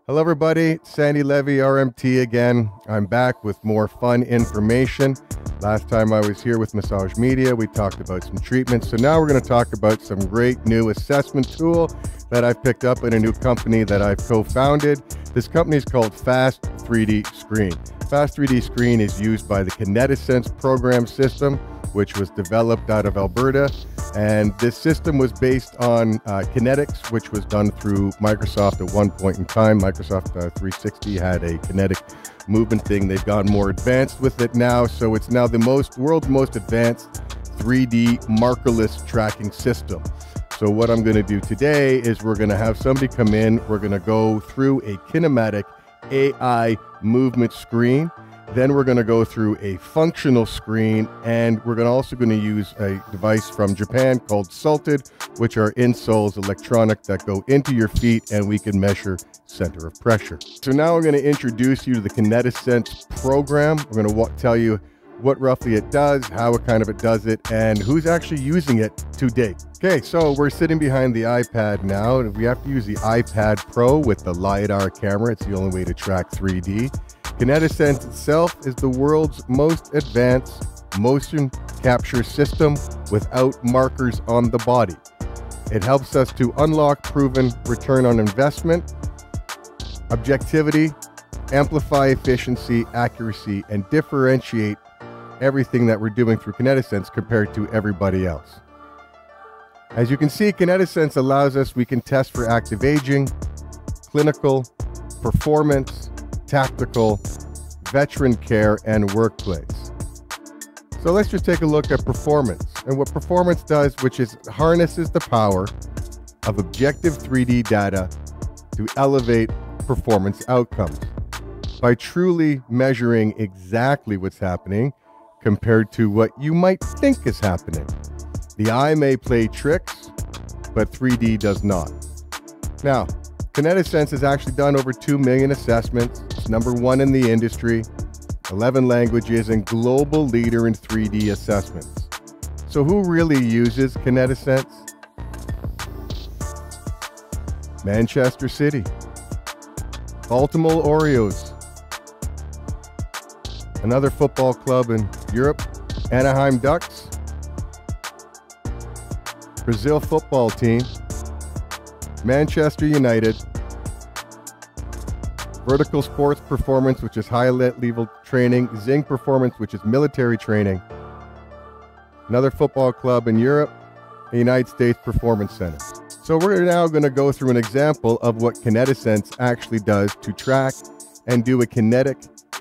Hello everybody, Sandy Levy, RMT again. I'm back with more fun information. Last time I was here with Massage Media, we talked about some treatments. So now we're going to talk about some great new assessment tool that I've picked up in a new company that I've co-founded. This company is called Fast3dscreen. Fast3dscreen is used by the Kinesense program system, which was developed out of Alberta. And this system was based on kinetics, which was done through Microsoft at one point in time. Microsoft 360 had a kinetic movement thing. They've gotten more advanced with it now. So it's now the world's most advanced 3D markerless tracking system. So what I'm going to do today is we're going to have somebody come in. We're going to go through a kinematic AI movement screen. Then we're going to go through a functional screen, and we're also going to use a device from Japan called Salted, which are insoles electronic that go into your feet, and we can measure center of pressure. So now I'm going to introduce you to the Kinesense program. We're going to tell you what roughly it does, how it does it, and who's actually using it to date. Okay, so we're sitting behind the iPad now. We have to use the iPad Pro with the LiDAR camera. It's the only way to track 3D. Kinesense itself is the world's most advanced motion capture system without markers on the body. It helps us to unlock proven return on investment, objectivity, amplify efficiency, accuracy, and differentiate everything that we're doing through Kinesense compared to everybody else. As you can see, Kinesense allows us, we can test for active aging, clinical, performance, tactical, veteran care, and workplace. So let's just take a look at performance. And what performance does, which is harnesses the power of objective 3D data to elevate performance outcomes by truly measuring exactly what's happening compared to what you might think is happening. The eye may play tricks, but 3D does not. Now, Kinesense has actually done over 2 million assessments. It's #1 in the industry, 11 languages, and global leader in 3D assessments. So who really uses Kinesense? Manchester City, Baltimore Orioles, another football club in Europe, Anaheim Ducks, Brazil football team, Manchester United, Vertical Sports Performance, which is high-level training, Zing Performance, which is military training, another football club in Europe, the United States Performance Center. So we're now going to go through an example of what Kinesense actually does to track and do a kinetic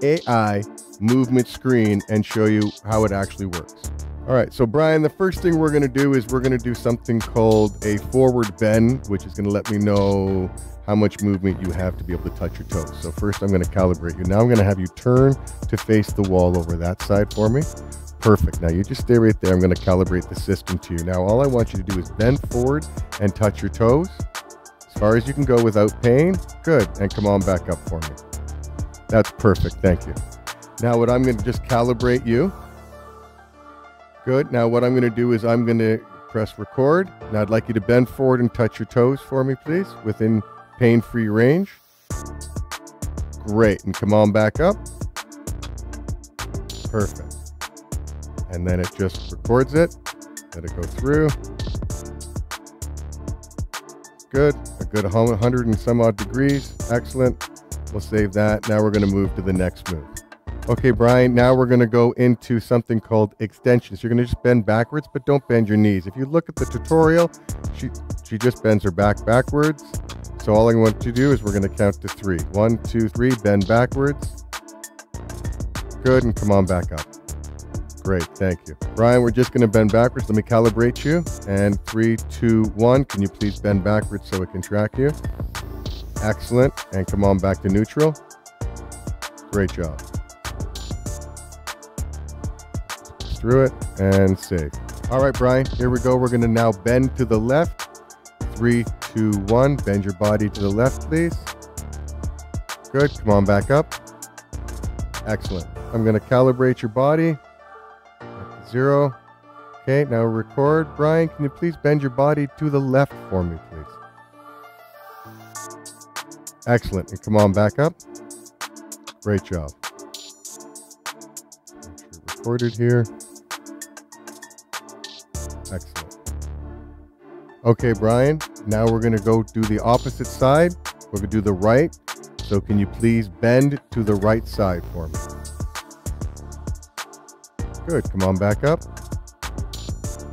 AI movement screen and show you how it actually works. All right, so Brian, the first thing we're going to do is we're going to do something called a forward bend, which is going to let me know how much movement you have to be able to touch your toes. So first I'm going to calibrate you. Now I'm going to have you turn to face the wall over that side for me. Perfect. Now you just stay right there. I'm going to calibrate the system to you. Now all I want you to do is bend forward and touch your toes as far as you can go without pain. Good. And come on back up for me. That's perfect. Thank you. Now what I'm going to just calibrate you. Good. Now what I'm going to do is I'm going to press record. Now I'd like you to bend forward and touch your toes for me, please, within pain-free range. Great. And come on back up. Perfect. And then it just records it. Let it go through. Good. A good 100 and some odd degrees. Excellent. We'll save that. Now we're going to move to the next move. Okay, Brian, now we're going to go into something called extensions. You're going to just bend backwards, but don't bend your knees. If you look at the tutorial, she just bends her back backwards. So all I want to do is we're going to count to 3. 1, 2, 3, bend backwards. Good, and come on back up. Great, thank you. Brian, we're just going to bend backwards. Let me calibrate you. And 3, 2, 1. Can you please bend backwards so it can track you? Excellent. And come on back to neutral. Great job. Through it and save. All right, Brian, here we go. We're going to now bend to the left. 3, 2, 1. Bend your body to the left, please. Good. Come on back up. Excellent. I'm going to calibrate your body. 0. Okay, now record. Brian, can you please bend your body to the left for me, please? Excellent. And come on back up. Great job. Make sure it's recorded here. Excellent. Okay, Brian, now we're going to go do the opposite side. We're going to do the right. So can you please bend to the right side for me? Good. Come on back up.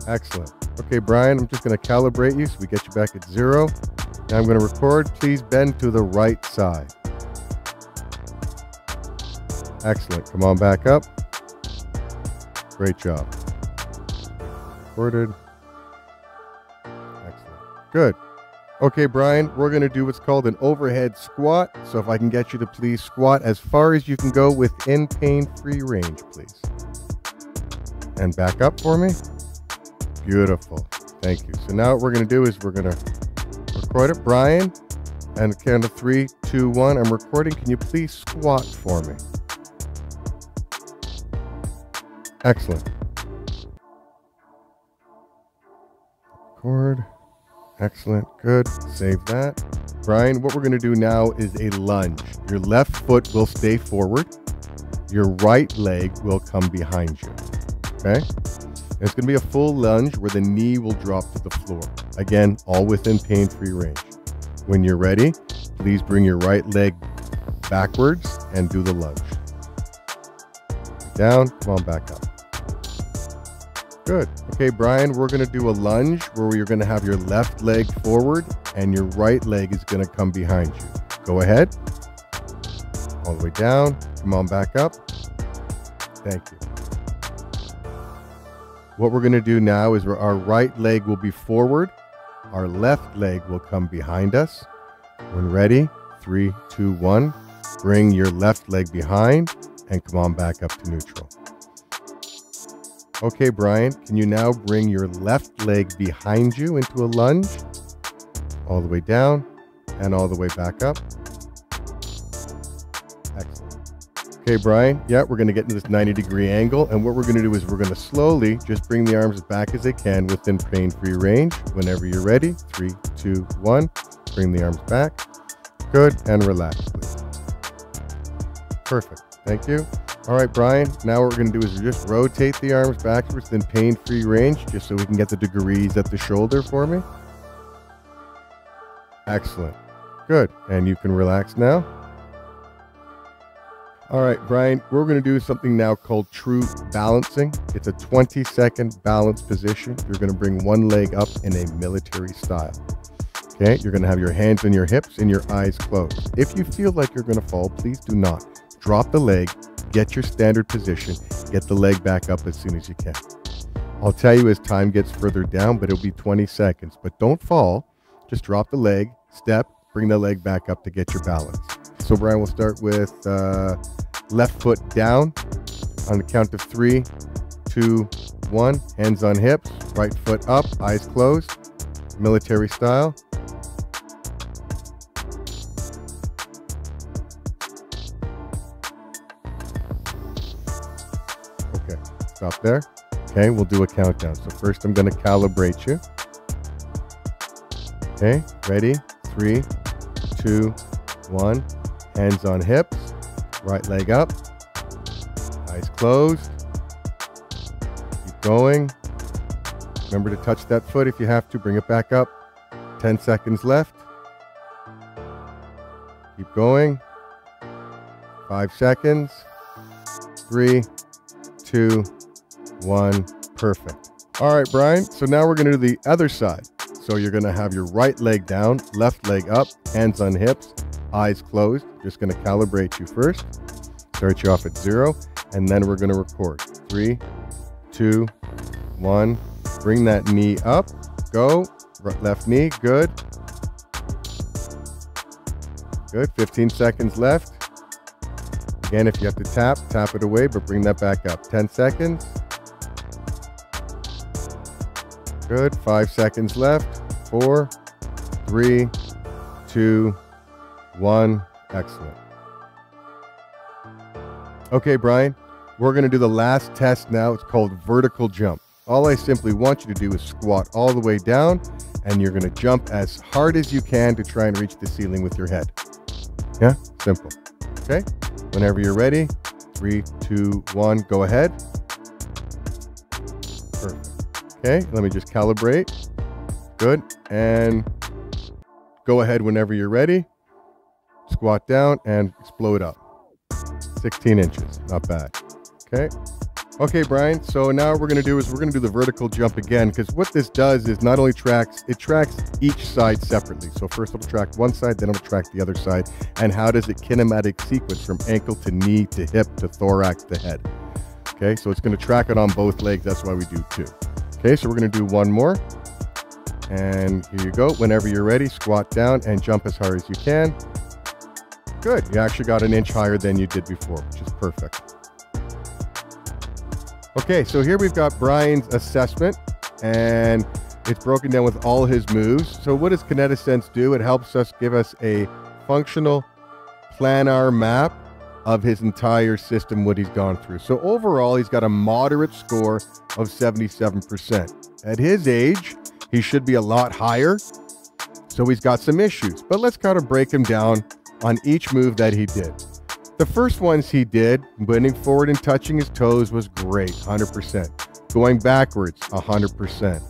Excellent. Okay, Brian, I'm just going to calibrate you so we get you back at 0. Now I'm going to record. Please bend to the right side. Excellent. Come on back up. Great job. Recorded. Excellent. Good. Okay, Brian, we're going to do what's called an overhead squat. So if I can get you to please squat as far as you can go within pain-free range, please. And back up for me. Beautiful. Thank you. So now what we're going to do is we're going to record it. Brian, and count of 3, 2, 1. I'm recording. Can you please squat for me? Excellent. Record. Excellent. Good. Save that. Brian, what we're going to do now is a lunge. Your left foot will stay forward. Your right leg will come behind you. Okay? And it's going to be a full lunge where the knee will drop to the floor. Again, all within pain-free range. When you're ready, please bring your right leg backwards and do the lunge. Down. Come on back up. Good. Okay, Brian, we're going to do a lunge where you're going to have your left leg forward and your right leg is going to come behind you. Go ahead. All the way down. Come on back up. Thank you. What we're going to do now is our right leg will be forward. Our left leg will come behind us. When ready, 3, 2, 1. Bring your left leg behind and come on back up to neutral. Okay, Brian, can you now bring your left leg behind you into a lunge? All the way down and all the way back up. Excellent. Okay, Brian, yeah, we're going to get into this 90-degree angle. And what we're going to do is we're going to slowly just bring the arms back as they can within pain-free range. Whenever you're ready, 3, 2, 1. Bring the arms back. Good. And relax, please. Perfect. Thank you. All right, Brian, now what we're going to do is just rotate the arms backwards in pain-free range just so we can get the degrees at the shoulder for me. Excellent. Good. And you can relax now. All right, Brian, we're going to do something now called true balancing. It's a 20-second balance position. You're going to bring one leg up in a military style. Okay, you're going to have your hands on your hips and your eyes closed. If you feel like you're going to fall, please do not. Drop the leg. Get your standard position, get the leg back up as soon as you can. I'll tell you as time gets further down, but it'll be 20 seconds. But don't fall, just drop the leg, step, bring the leg back up to get your balance. So Brian, we'll start with left foot down on the count of 3, 2, 1. Hands on hips, right foot up, eyes closed, military style. Stop there. Okay, we'll do a countdown. So first I'm going to calibrate you. Okay, ready? 3, 2, 1. Hands on hips. Right leg up. Eyes closed. Keep going. Remember to touch that foot if you have to. Bring it back up. 10 seconds left. Keep going. 5 seconds. 3, 2, 1. Perfect. All right, Brian. So now we're going to do the other side. So you're going to have your right leg down, left leg up, hands on hips, eyes closed. Just going to calibrate you first. Start you off at 0. And then we're going to record. 3, 2, 1. Bring that knee up. Go. Left knee. Good. Good. 15 seconds left. Again, if you have to tap, tap it away, but bring that back up. 10 seconds. Good. 5 seconds left. 4, 3, 2, 1. Excellent. Okay, Brian, we're going to do the last test now. It's called vertical jump. All I simply want you to do is squat all the way down, and you're going to jump as hard as you can to try and reach the ceiling with your head. Yeah, simple. Okay, whenever you're ready, 3, 2, 1, go ahead. Perfect. Okay, let me just calibrate. Good, and go ahead whenever you're ready. Squat down and explode up. 16 inches, not bad. Okay. Okay, Brian, so now what we're going to do is we're going to do the vertical jump again, because what this does is not only tracks each side separately. So first it'll track one side, then it'll track the other side. And how does it kinematic sequence from ankle to knee to hip to thorax to head? Okay, so it's going to track it on both legs. That's why we do 2. Okay, so we're going to do one more. And here you go. Whenever you're ready, squat down and jump as hard as you can. Good. You actually got an inch higher than you did before, which is perfect. Okay, so here we've got Brian's assessment, and it's broken down with all his moves. So what does Kinesense do? It helps us give us a functional planar map of his entire system, what he's gone through. So overall, he's got a moderate score of 77%. At his age, he should be a lot higher, so he's got some issues. But let's kind of break him down on each move that he did. The first ones he did, bending forward and touching his toes, was great, 100%. Going backwards, 100%.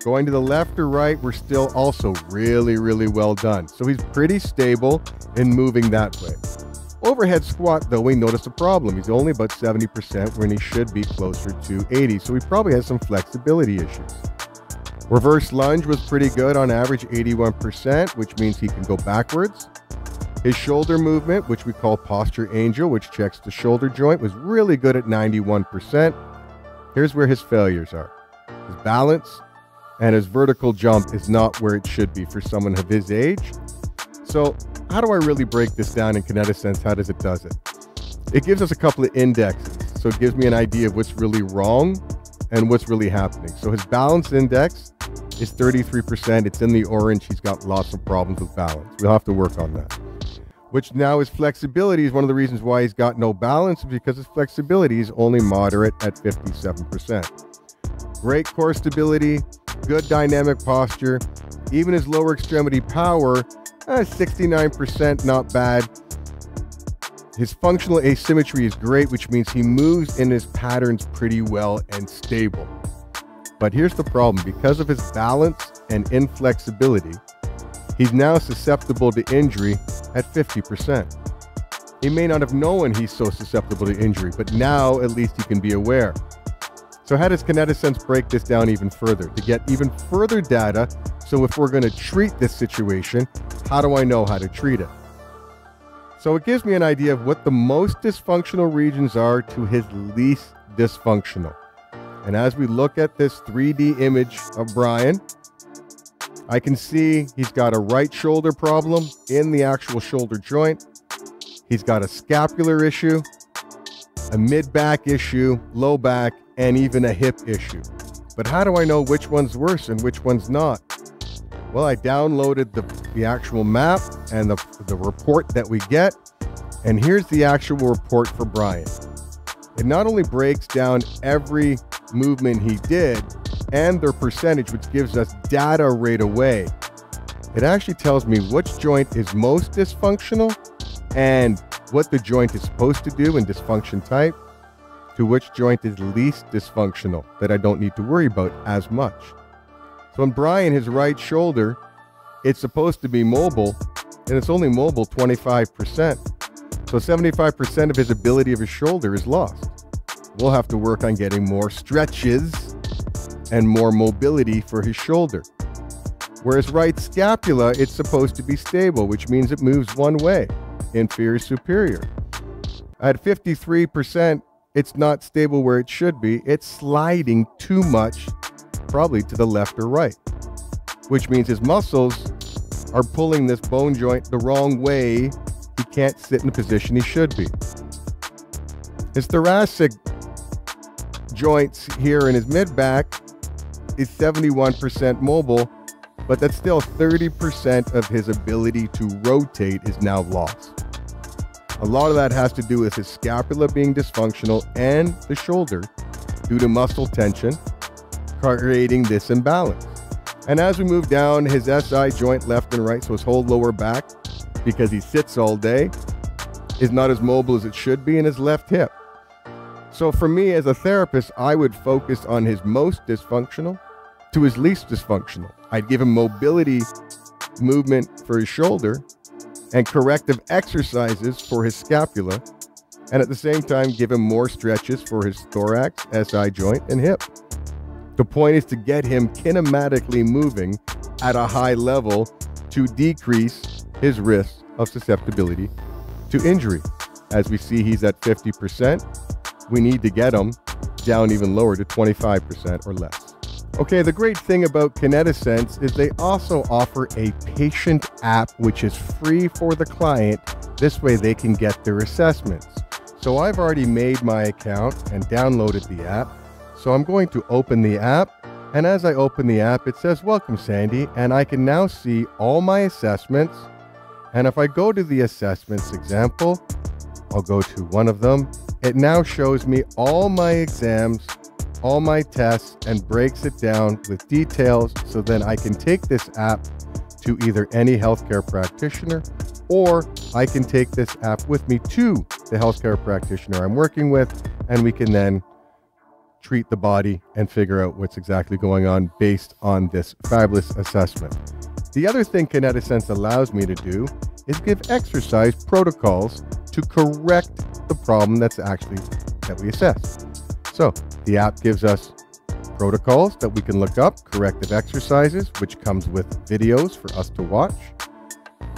Going to the left or right, we're still also really, really well done. So he's pretty stable in moving that way. Overhead squat, though, we notice a problem. He's only about 70% when he should be closer to 80, so he probably has some flexibility issues. Reverse lunge was pretty good, on average 81%, which means he can go backwards. His shoulder movement, which we call posture angel, which checks the shoulder joint, was really good at 91%. Here's where his failures are. His balance and his vertical jump is not where it should be for someone of his age. So how do I really break this down in Kinesense? How does it does it? It gives us a couple of indexes. So it gives me an idea of what's really wrong and what's really happening. So his balance index is 33%. It's in the orange. He's got lots of problems with balance. We'll have to work on that. Which now his flexibility is one of the reasons why he's got no balance, because his flexibility is only moderate at 57%. Great core stability, good dynamic posture, even his lower extremity power, 69%, not bad. His functional asymmetry is great, which means he moves in his patterns pretty well and stable. But here's the problem, because of his balance and inflexibility, he's now susceptible to injury at 50%. He may not have known he's so susceptible to injury, but now at least he can be aware. So how does Kinesense break this down even further to get even further data? So if we're going to treat this situation, how do I know how to treat it? So it gives me an idea of what the most dysfunctional regions are to his least dysfunctional. And as we look at this 3D image of Brian, I can see he's got a right shoulder problem in the actual shoulder joint. He's got a scapular issue, a mid-back issue, low back, and even a hip issue. But how do I know which one's worse and which one's not? Well, I downloaded the actual map and the report that we get. And here's the actual report for Brian. It not only breaks down every movement he did and their percentage, which gives us data right away. It actually tells me which joint is most dysfunctional and what the joint is supposed to do in dysfunction type, to which joint is least dysfunctional that I don't need to worry about as much. So in Brian, his right shoulder, it's supposed to be mobile, and it's only mobile 25%. So 75% of his ability of his shoulder is lost. We'll have to work on getting more stretches and more mobility for his shoulder. Whereas right scapula, it's supposed to be stable, which means it moves one way, inferior superior. At 53%, it's not stable where it should be. It's sliding too much, probably to the left or right, which means his muscles are pulling this bone joint the wrong way. He can't sit in the position he should be. His thoracic joints here in his mid-back is 71% mobile, but that's still 30% of his ability to rotate is now lost. A lot of that has to do with his scapula being dysfunctional and the shoulder due to muscle tension, creating this imbalance. And as we move down his SI joint left and right, so his whole lower back, because he sits all day, is not as mobile as it should be in his left hip. So for me as a therapist, I would focus on his most dysfunctional to his least dysfunctional. I'd give him mobility movement for his shoulder and corrective exercises for his scapula, and at the same time give him more stretches for his thorax, SI joint, and hip. The point is to get him kinematically moving at a high level to decrease his risk of susceptibility to injury. As we see, he's at 50%. We need to get him down even lower to 25% or less. Okay, the great thing about Kinesense is they also offer a patient app which is free for the client. This way they can get their assessments. So I've already made my account and downloaded the app. So I'm going to open the app, and as I open the app, it says, "Welcome, Sandy," and I can now see all my assessments. And if I go to the assessments example, I'll go to one of them. It now shows me all my exams, all my tests, and breaks it down with details, so then I can take this app to either any healthcare practitioner, or I can take this app with me to the healthcare practitioner I'm working with, and we can then treat the body and figure out what's exactly going on based on this fabulous assessment. The other thing Kinesense allows me to do is give exercise protocols to correct the problem that we assess. So the app gives us protocols that we can look up, corrective exercises, which comes with videos for us to watch,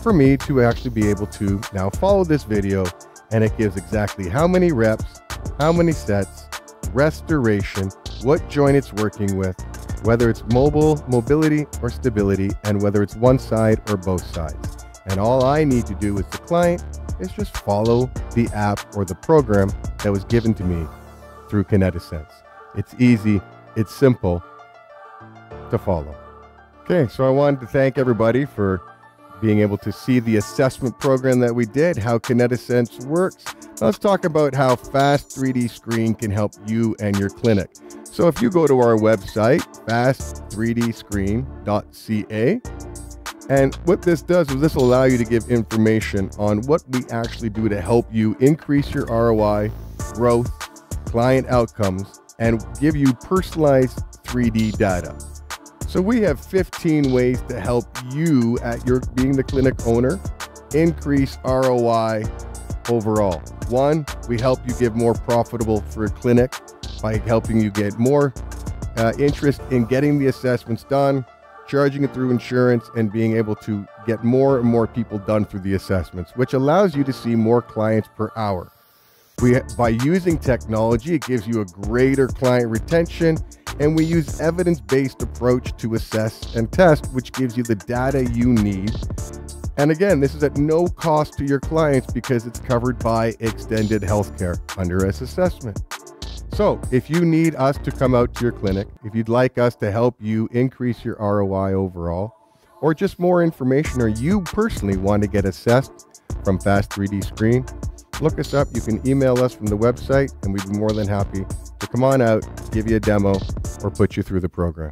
for me to actually be able to now follow this video, and it gives exactly how many reps, how many sets, restoration, what joint it's working with, whether it's mobility or stability, and whether it's one side or both sides. And all I need to do as the client is just follow the app or the program that was given to me through Kinesense. It's easy, it's simple to follow. Okay, so I wanted to thank everybody for being able to see the assessment program that we did, how Kinesense works. Let's talk about how Fast3D Screen can help you and your clinic. So if you go to our website, Fast3dscreen.ca, and what this does is this will allow you to give information on what we actually do to help you increase your ROI, growth, client outcomes, and give you personalized 3D data. So we have 15 ways to help you at your being the clinic owner increase ROI overall. One, we help you get more profitable for a clinic by helping you get more interest in getting the assessments done, charging it through insurance, and being able to get more and more people done through the assessments, which allows you to see more clients per hour. By using technology, it gives you a greater client retention, and we use evidence-based approach to assess and test, which gives you the data you need. And again, this is at no cost to your clients because it's covered by extended healthcare under this assessment. So if you need us to come out to your clinic, if you'd like us to help you increase your ROI overall, or just more information, or you personally want to get assessed from Fast3D Screen, look us up. You can email us from the website, and we'd be more than happy to come on out, give you a demo, or put you through the program.